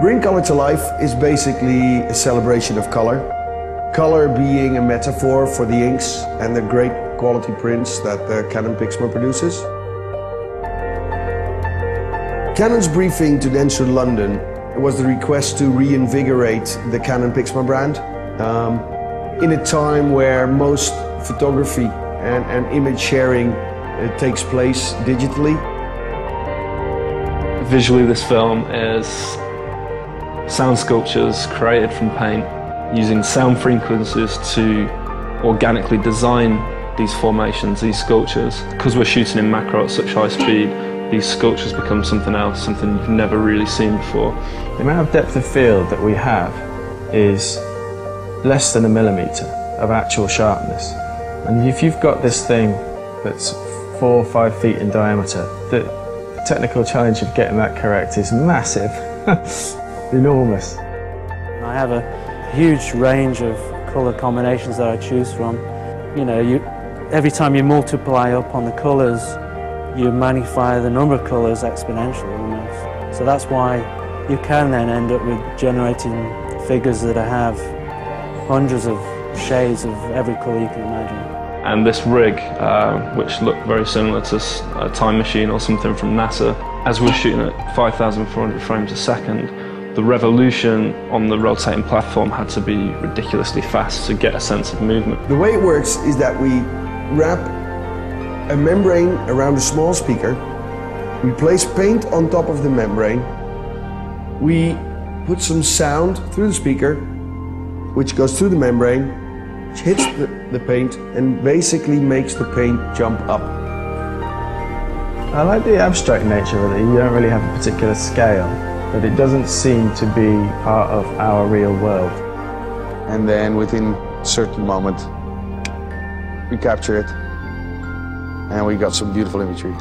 Bring Color to Life is basically a celebration of color. Color being a metaphor for the inks and the great quality prints that Canon Pixma produces. Canon's briefing to Dentsu London was the request to reinvigorate the Canon Pixma brand in a time where most photography and image sharing takes place digitally. Visually, this film is sound sculptures created from paint using sound frequencies to organically design these formations, these sculptures. Because we're shooting in macro at such high speed, these sculptures become something else, something you've never really seen before. The amount of depth of field that we have is less than a millimetre of actual sharpness. And if you've got this thing that's 4 or 5 feet in diameter, the technical challenge of getting that correct is massive, enormous. I have a huge range of colour combinations that I choose from. You know, every time you multiply up on the colours, you magnify the number of colours exponentially almost. So that's why you can then end up with generating figures that have hundreds of shades of every colour you can imagine. And this rig, which looked very similar to a time machine or something from NASA, as we're shooting at 5,400 frames a second, the revolution on the rotating platform had to be ridiculously fast to get a sense of movement. The way it works is that we wrap a membrane around a small speaker, we place paint on top of the membrane, we put some sound through the speaker, which goes through the membrane, which hits the paint and basically makes the paint jump up. I like the abstract nature of it. You don't really have a particular scale, but it doesn't seem to be part of our real world. And then within a certain moment, we capture it and we got some beautiful imagery.